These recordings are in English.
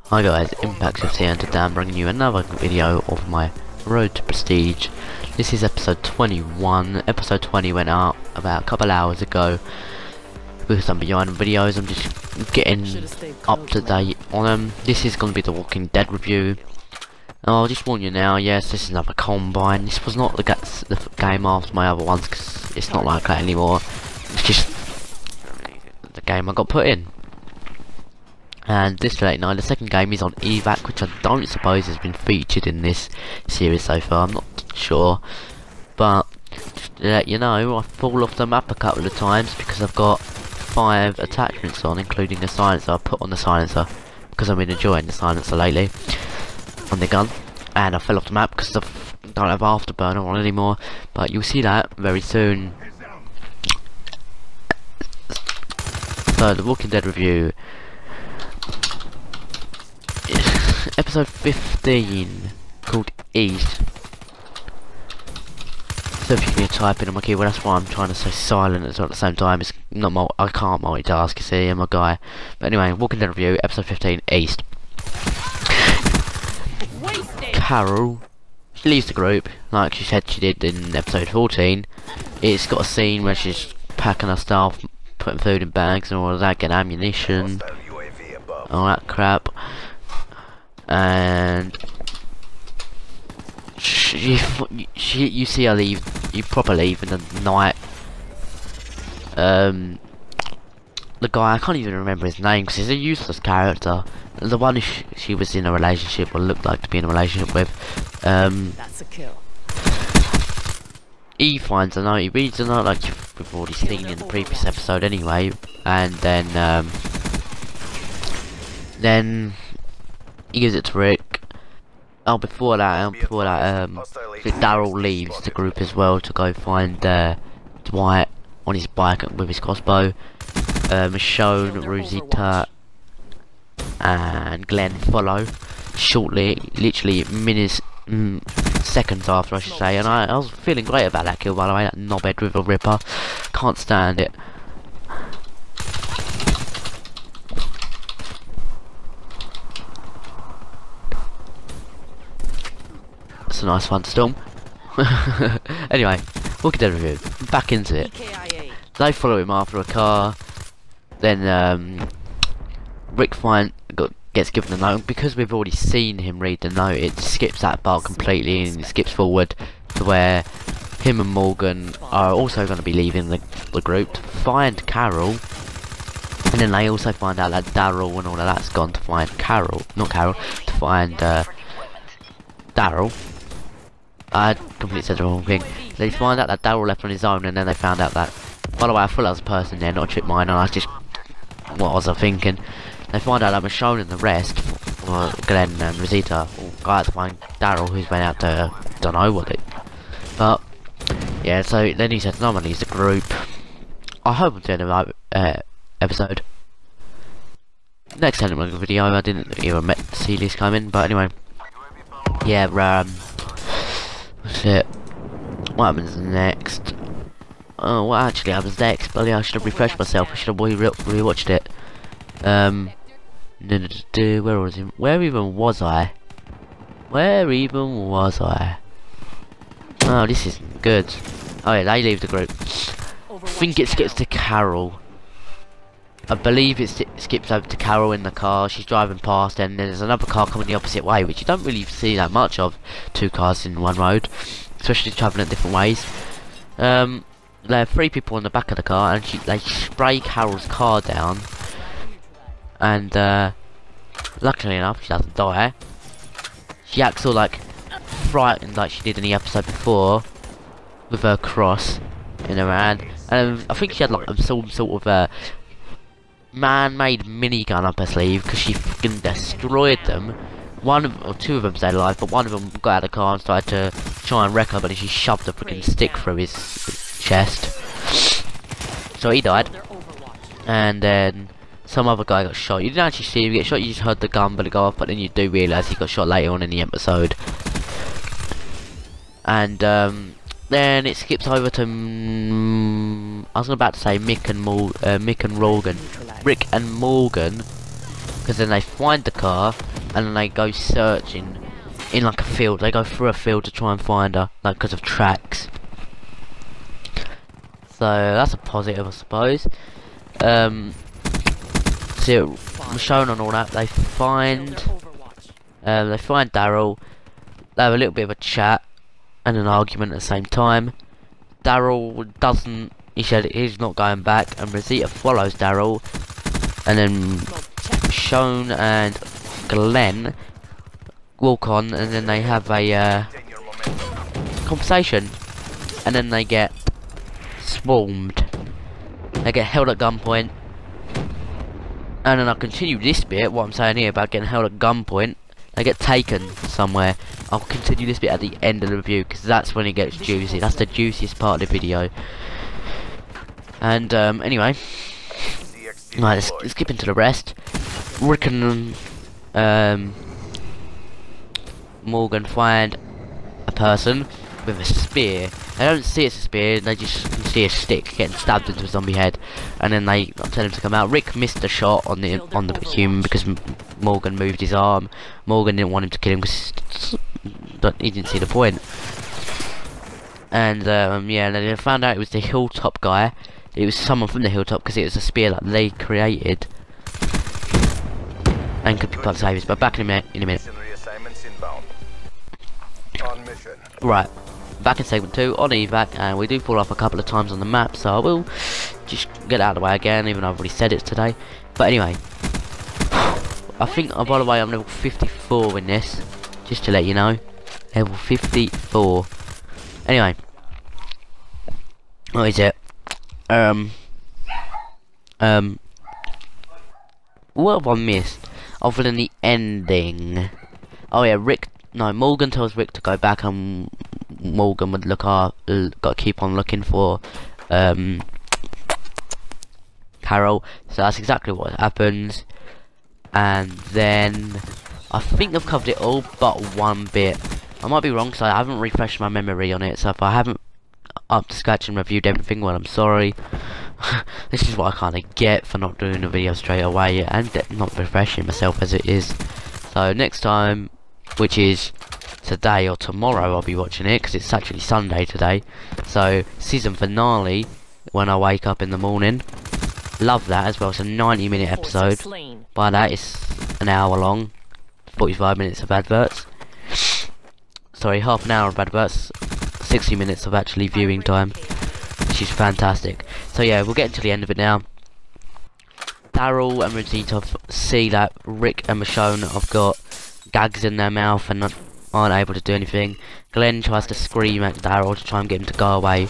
Hi guys, SwifTsYT here, and today I'm bringing you another video of my road to prestige. This is episode 21. Episode 20 went out about a couple hours ago. Because I'm behind on videos, I'm just getting up to date on them. This is going to be the Walking Dead review. I'll just warn you now, yes, this is another combine. This was not the game after my other ones, because it's not like that anymore. It's just the game I got put in. And this late night, the second game is on evac, which I don't suppose has been featured in this series so far. I'm not sure, but just to let you know, I fall off the map a couple of times because I've got 5 attachments on, including the silencer. I put on the silencer because I've been enjoying the silencer lately on the gun, and I fell off the map because I don't have afterburner on anymore. But you'll see that very soon. So the Walking Dead review. Episode 15, called East. So if you can type in on my keyboard, that's why I'm trying to say silent as well at the same time. It's not I can't multitask, you see, I'm a guy. But anyway, Walking Dead review, episode 15, East. Carol, she leaves the group, like she said she did in episode 14. It's got a scene where she's packing her stuff, putting food in bags and all of that, getting ammunition, all that crap. And you see her leave, you proper leave in the night. The guy, I can't even remember his name because he's a useless character. The one who she was in a relationship, or looked like to be in a relationship with. That's a kill. He finds a note, he reads a note like we've already seen in the previous episode anyway. And then he gives it to Rick. Oh, before that, Daryl leaves the group as well to go find Dwight on his bike with his crossbow. Michonne, Rosita, and Glenn follow shortly, literally minutes, seconds after, I should say. And I was feeling great about that kill, by the way. That knobhead with a ripper, can't stand it. It's a nice fun storm. Anyway, Walking Dead review. Back into it. They follow him after a car. Then Rick gets given the note. Because we've already seen him read the note, it skips that part completely and it skips forward to where him and Morgan are also going to be leaving the group to find Carol. And then they also find out that Daryl and all of that's gone to find Carol, not Carol, to find Daryl. I completely said the wrong thing. They find out that Daryl left on his own, and then they found out that, by the way, I thought that was a person there, not a trip mine, and I just, what was I thinking? They find out that Michonne and the rest, Glenn and Rosita, all go out to find Daryl, who's went out to, don't know what it, but, yeah, so then he says, no one leaves the group. I hope I'm doing the right episode. Next element of the video, I didn't even see this coming, but anyway, yeah, what's it? What happens next? Oh, what actually happens next? Bloody hell, I should have refreshed myself. I should have rewatched it. Where was it? Where even was I? Where even was I? Oh, this isn't good. Oh yeah, they leave the group. I think it skips to Carol. I believe it skips over to Carol in the car. She's driving past, and there's another car coming the opposite way, which you don't really see that much of. 2 cars in one road, especially travelling at different ways. There are 3 people in the back of the car, and they spray Carol's car down. And luckily enough, she doesn't die. She acts all like frightened, like she did in the episode before, with her cross in her hand. And I think she had like some sort of man-made minigun up her sleeve, because she fucking destroyed them. 2 of them stayed alive, but one of them got out of the car and started to try and wreck her, but then she shoved a freaking stick through his chest, so he died. And then some other guy got shot. You didn't actually see him get shot, you just heard the gun bullet go off, but then you do realise he got shot later on in the episode. And then it skips over to I was about to say Rick and Morgan, because then they find the car, and then they go searching in like a field. They go through a field to try and find her, like because of tracks. So that's a positive, I suppose. So shown on all that, they find Daryl. They have a little bit of a chat and an argument at the same time. Daryl doesn't. He said he's not going back, and Rosita follows Daryl, and then Sean and Glenn walk on, and then they have a conversation, and then they get swarmed. They get held at gunpoint, and then I'll continue this bit, what I'm saying here about getting held at gunpoint. They get taken somewhere. I'll continue this bit at the end of the review, because that's when it gets juicy. That's the juiciest part of the video. And anyway, right, let's skip into the rest. Rick and Morgan find a person with a spear. They don't see it's a spear, they just see a stick getting stabbed into a zombie head, and then they tell him to come out. Rick missed a shot on the human because Morgan moved his arm. Morgan didn't want him to kill him because he didn't see the point. And yeah, they found out it was the hilltop guy. It was someone from the hilltop because it was a spear that they created and could be part of savers. But back in a minute. Right, back in segment 2 on evac, and we do fall off a couple of times on the map, so I will just get out of the way again, even though I've already said it today. But anyway, I think, oh, by the way, I'm level 54 in this, just to let you know. Level 54. Anyway, what is it? What have I missed other than the ending? Oh yeah, Morgan tells Rick to go back, and Morgan would got to keep on looking for Carol. So that's exactly what happens. And then I think I've covered it all but one bit. I might be wrong, so I haven't refreshed my memory on it. So if I haven't up to scratch and reviewed everything, well, I'm sorry. This is what I kind of get for not doing a video straight away and not refreshing myself as it is. So next time, which is today or tomorrow, I'll be watching it because it's actually Sunday today. So season finale when I wake up in the morning. Love that as well. It's a 90-minute episode. By that, it's an hour long, 45 minutes of adverts. Sorry, half an hour of adverts, 60 minutes of actually viewing time, which is fantastic. So yeah, we'll get to the end of it now. Daryl and Rosita see that Rick and Michonne have got gags in their mouth and aren't able to do anything. Glenn tries to scream at Daryl to try and get him to go away,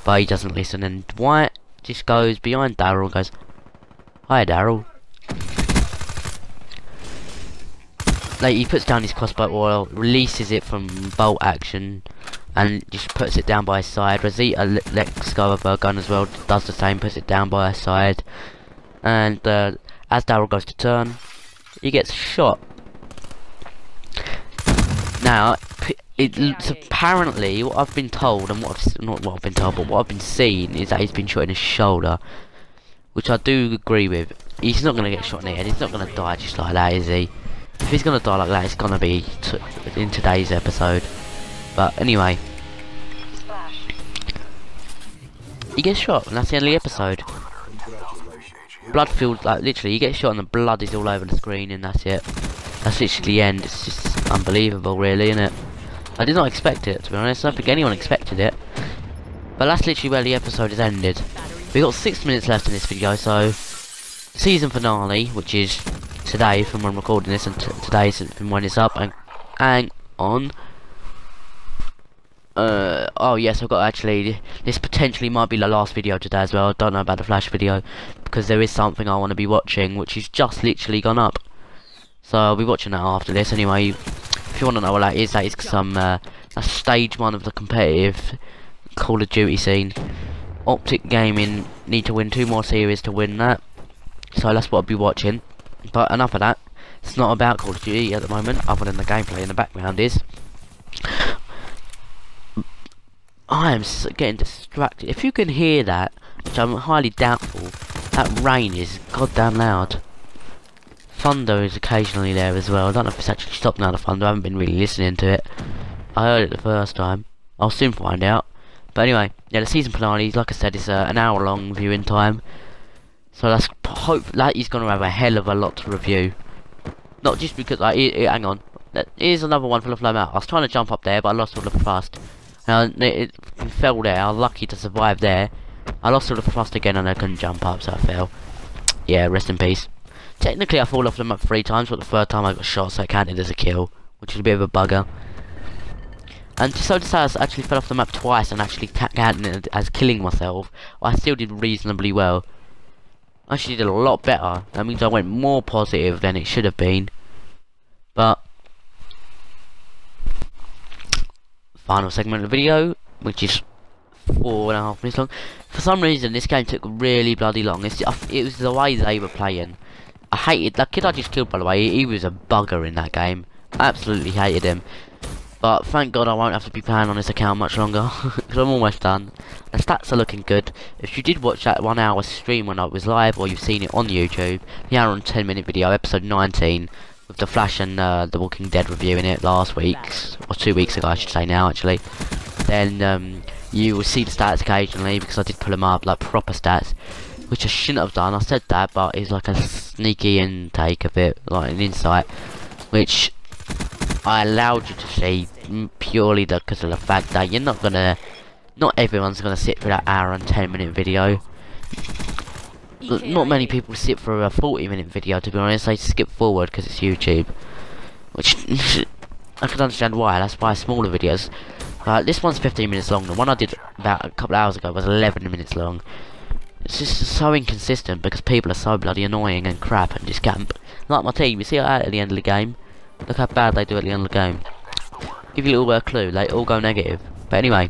but he doesn't listen, and Dwight just goes behind Daryl and goes, "Hi Daryl." Like, he puts down his crossbow oil, releases it from bolt action, and just puts it down by his side. Rosita lets go of her gun as well, does the same, puts it down by her side. And as Daryl goes to turn, he gets shot. Now, it's apparently what I've been told, and not what I've been told, but what I've been seeing is that he's been shot in his shoulder, which I do agree with. He's not going to get shot in the head. He's not going to die just like that, is he? If he's going to die like that, it's going to be in today's episode. But anyway, he gets shot, and that's the end of the episode. Blood filled, like literally, he gets shot and the blood is all over the screen, and that's it. That's literally the end. It's just unbelievable, really, isn't it? I did not expect it, to be honest. I don't think anyone expected it. But that's literally where the episode is ended. We've got 6 minutes left in this video, so season finale, which is today from when I'm recording this, and today from when it's up, and hang on. Oh yes, I've got actually, this potentially might be the last video today as well. I don't know about the Flash video, because there is something I want to be watching, which is just literally gone up. So I'll be watching that after this anyway. If you want to know what that is some a stage 1 of the competitive Call of Duty scene. Optic Gaming need to win 2 more series to win that, so that's what I'll be watching. But enough of that. It's not about Call of Duty at the moment, other than the gameplay in the background is. I am getting distracted. If you can hear that, which I'm highly doubtful, that rain is goddamn loud. thunder is occasionally there as well. I don't know if it's actually stopped now, the thunder. I haven't been really listening to it. I heard it the first time. I'll soon find out. But anyway, yeah, the season finale, like I said, is an hour long viewing time. So that's hope that he's going to have a hell of a lot to review. Not just because, like, hang on. Here's another one full of flame out. I was trying to jump up there, but I lost all the thrust. It fell there. I was lucky to survive there. I lost all the thrust again and I couldn't jump up, so I fell. Yeah, rest in peace. Technically, I fall off the map 3 times, but the third time I got shot, so it counted as a kill, which is a bit of a bugger. And so to say, I actually fell off the map twice and actually counted it as killing myself. I still did reasonably well. I actually did a lot better. That means I went more positive than it should have been. But final segment of the video, which is 4.5 minutes long. For some reason, this game took really bloody long. It was the way they were playing. I hated that kid I just killed, by the way. He was a bugger in that game. I absolutely hated him. But thank God I won't have to be playing on this account much longer, because I'm almost done. The stats are looking good. If you did watch that 1 hour stream when I was live, or you've seen it on YouTube, the hour and 10-minute video, episode 19, with the Flash and the Walking Dead review in it last week, or 2 weeks ago I should say now actually, then you will see the stats occasionally, because I did pull them up, like proper stats, which I shouldn't have done. I said that, but it's like a sneaky intake of it, like an insight, which I allowed you to see purely because of the fact that you're not everyone's gonna sit for that hour and 10-minute video. Not many people sit for a 40-minute video, to be honest. They skip forward because it's YouTube, which I can understand why. That's why smaller videos. This one's 15 minutes long. The one I did about a couple of hours ago was 11 minutes long. It's just so inconsistent because people are so bloody annoying and crap and just camp. Like my team, you see at the end of the game. Look how bad they do at the end of the game. Give you a little clue, they all go negative. But anyway,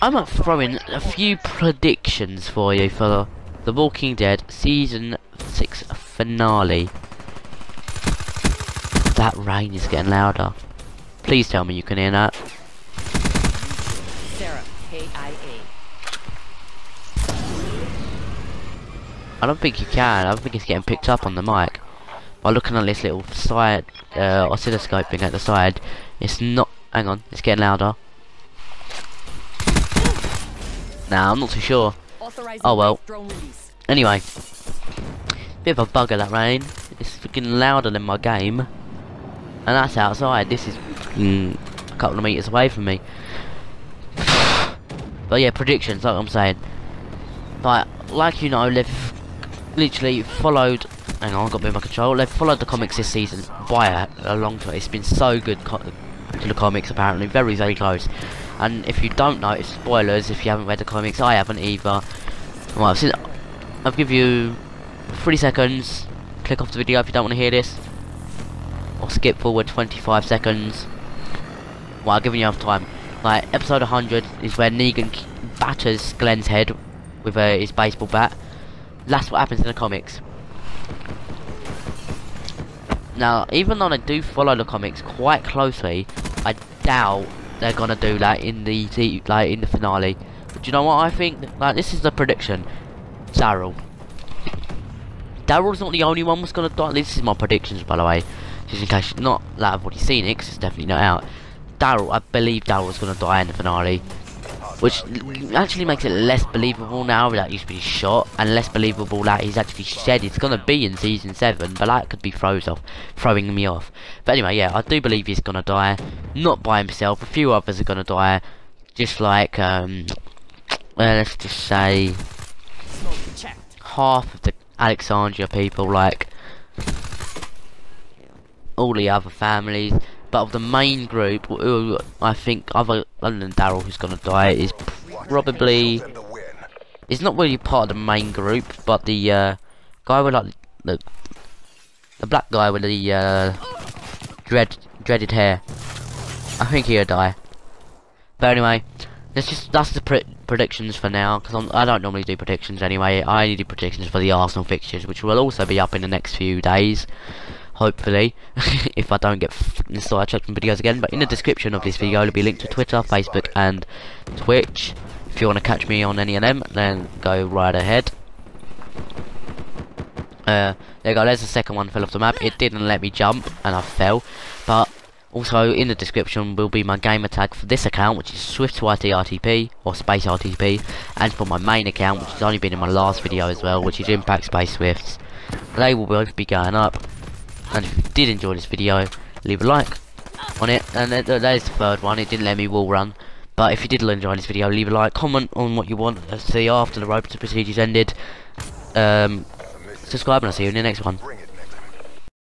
I'm up throwing a few predictions for you for The Walking Dead Season 6 finale. That rain is getting louder. Please tell me you can hear that. Sarah, KIA. I don't think you can. I don't think it's getting picked up on the mic. By looking at this little side oscilloscope thing at the side, it's not. Hang on, it's getting louder. Nah, I'm not too sure. Oh well. Anyway, bit of a bugger that rain. It's freaking louder than my game, and that's outside. This is a couple of meters away from me. But yeah, predictions, like I'm saying. Like you know, they've literally followed. Hang on, I've got a bit of my control. They've followed the comics this season by a long time. It's been so good to the comics, apparently. Very, very close. And if you don't know, it's spoilers if you haven't read the comics. I haven't either. Well, I'll give you 3 seconds. Click off the video if you don't want to hear this. Or skip forward 25 seconds. Well, I've given you enough time. Like, episode 100 is where Negan batters Glenn's head with his baseball bat. That's what happens in the comics. Now, even though they do follow the comics quite closely, I doubt they're gonna do that in the finale. But you know what I think? Like, this is the prediction. Daryl's not the only one who's gonna die. This is my predictions, by the way, just in case not that I've already seen it, 'cause it's definitely not out. I believe Daryl's gonna die in the finale, which actually makes it less believable now that he's been shot, and less believable that he's actually said it's gonna be in season 7. But that could be throwing me off. But anyway, yeah, I do believe he's gonna die, not by himself. A few others are gonna die, just like let's just say half of the Alexandria people, like all the other families. But of the main group, who I think other than Daryl who's gonna die is probably, it's not really part of the main group, but the guy with like the black guy with the dreaded hair. I think he'll die. But anyway, that's the predictions for now, because I don't normally do predictions anyway. I only do predictions for the Arsenal fixtures, which will also be up in the next few days. Hopefully, if I don't get sidetracked from videos again. But in the description of this video there'll be a link to Twitter, Facebook and Twitch. If you want to catch me on any of them, then go right ahead. There you go, there's the second one fell off the map. It didn't let me jump and I fell. But also in the description will be my gamer tag for this account, which is SwifTsYT RTP or Space RTP, and for my main account, which has only been in my last video as well, which is Impact Space Swifts. They will both be going up. And if you did enjoy this video, leave a like on it. And there's the third one. It didn't let me wall run. But if you did enjoy this video, leave a like, comment on what you want to see after the rope to procedures ended. Subscribe and I'll see you in the next one.